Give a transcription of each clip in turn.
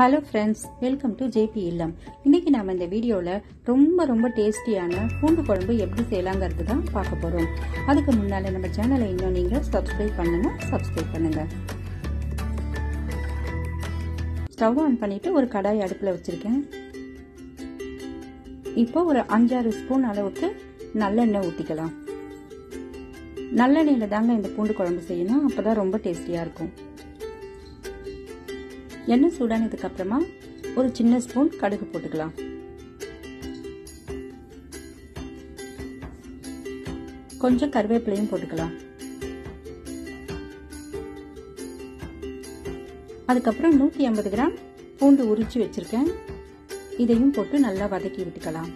Hello friends, welcome to JP ILLAM. இன்னைக்கு நாம இந்த வீடியோல ரொம்ப டேஸ்டியான பூண்டு குழம்பு எப்படி செய்யலாம்ங்கிறது தான் பார்க்க போறோம். அதுக்கு முன்னால நம்ம சேனலை இன்னும் நீங்க சப்ஸ்கிரைப் பண்ணுங்க. ஸ்டவ் ஆன் பண்ணிட்டு ஒரு கடாய் அடுப்புல வச்சிருக்கேன். இப்போ ஒரு 5-6 ஸ்பூன் அளவுக்கு நல்லெண்ணெய் ஊத்திக்கலாம். நல்லெண்ணெயில தாங்க இந்த பூண்டு குழம்பு செய்யணும், அப்பதான் ரொம்ப டேஸ்டியா இருக்கும். எண்ணெய் சூடானதுக்கு அப்புறமா ஒரு சின்ன ஸ்பூன் கடுகு போட்டுக்கலாம். கொஞ்சம் கருவேப்பிலையும் போட்டுக்கலாம். அதுக்கப்புறம் 150 கிராம் பூண்டு உரிச்சு வச்சிருக்கேன், இதையும் போட்டு நல்லா வதக்கி விட்டுக்கலாம்.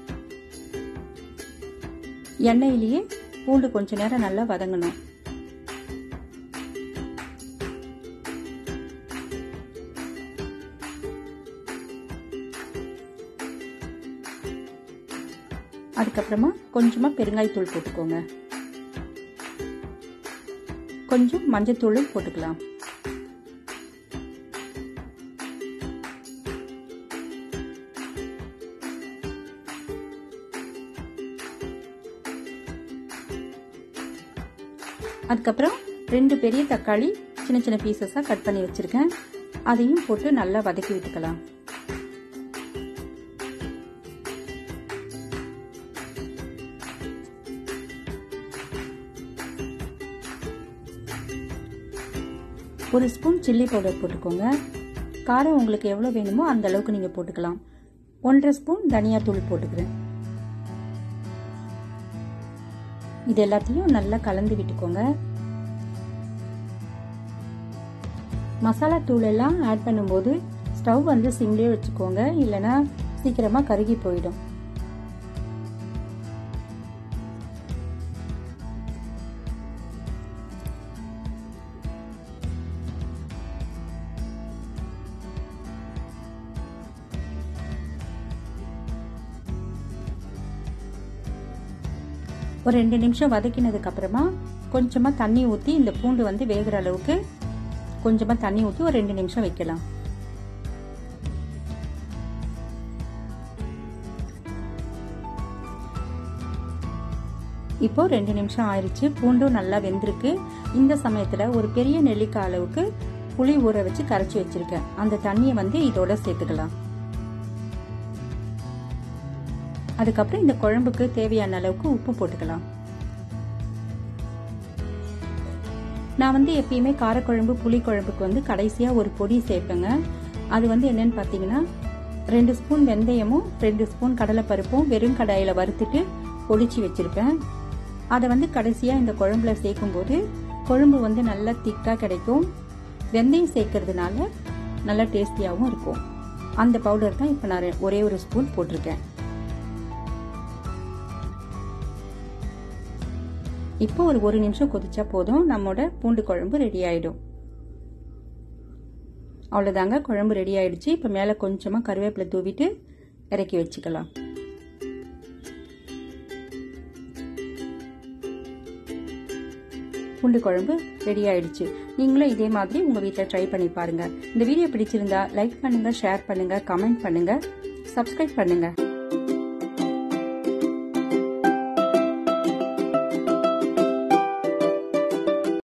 எண்ணெயிலேயே பூண்டு கொஞ்ச நேரம் நல்லா வதங்கணும். அதுக்கப்புறமா கொஞ்சமா பெருங்காயத்தூள் போட்டுக்கோங்க. கொஞ்சம் மஞ்சத்தூளும் போட்டுக்கலாம். அதுக்கப்புறம் 2 பெரிய தக்காளி சின்ன பீசஸா கட் பண்ணி வச்சிருக்கேன், அதையும் போட்டு நல்லா வதக்கி விட்டுக்கலாம். ஒரு ஸ்பூன் சில்லி பவுடர் போட்டுக்கோங்க. காரம் உங்களுக்கு எவ்வளவு வேணுமோ அந்த அளவுக்கு நீங்க போட்டுக்கலாம். 1.5 ஸ்பூன் தனியா தூள் போட்டுக்கிறேன். இது எல்லாத்தையும் நல்லா கலந்து விட்டுக்கோங்க. மசாலா தூள் எல்லாம் ஆட் பண்ணும்போது ஸ்டவ் சிம்லயே வச்சுக்கோங்க, இல்லைன்னா சீக்கிரமா கருகி போயிடும். ஒரு 2 நிமிஷம் வதக்கினதுக்கு அப்புறமா கொஞ்சமா தண்ணி ஊத்தி இந்த பூண்டு வேகிற அளவுக்கு கொஞ்சமா தண்ணி ஊத்தி ஒரு 2 நிமிஷம் வைக்கலாம். இப்போ 2 நிமிஷம் ஆயிடுச்சு, பூண்டும் நல்லா வெந்திருக்கு. இந்த சமயத்துல ஒரு பெரிய நெல்லிக்காய் அளவுக்கு புளி ஊற வச்சு கரைச்சி வச்சிருக்கேன், அந்த தண்ணியை இதோட சேர்த்துக்கலாம். அதுக்கப்புறம் இந்த குழம்புக்கு தேவையான அளவுக்கு உப்பு போட்டுக்கலாம். நான் எப்பயுமே காரக்குழம்பு புளி குழம்புக்கு கடைசியா ஒரு பொடி சேர்ப்பேங்க. அது என்னன்னு பாத்தீங்கன்னா 2 ஸ்பூன் வெந்தயமும் 2 ஸ்பூன் கடலை பருப்பும் வெறும் கடாயில வறுத்துட்டு பொடிச்சு வச்சிருப்பேன். அதை கடைசியா இந்த குழம்புல சேர்க்கும் போது குழம்பு நல்லா திக்கா கிடைக்கும். வெந்தயம் சேர்க்கறதுனால நல்லா டேஸ்டியாவும் இருக்கும். அந்த பவுடர் தான் இப்ப நான் ஒரே ஒரு ஸ்பூன் போட்டிருக்கேன். இப்போ ஒரு 1 நிமிஷம் கொதிச்சா போதும், நம்மோட பூண்டு குழம்பு ரெடி ஆயிடும். அவ்வளவுதாங்க, குழம்பு ரெடி ஆயிடுச்சு. இப்ப மேல கொஞ்சமா கருவேப்பிலை தூவிட்டு இறக்கி வச்சுக்கலாம். பூண்டு குழம்பு ரெடி ஆயிடுச்சு. நீங்களும் இதே மாதிரி உங்க வீட்டில் ட்ரை பண்ணி பாருங்க. இந்த வீடியோ பிடிச்சிருந்தா லைக் பண்ணுங்க, ஷேர் பண்ணுங்க, கமெண்ட் பண்ணுங்க, சப்ஸ்கிரைப் பண்ணுங்க.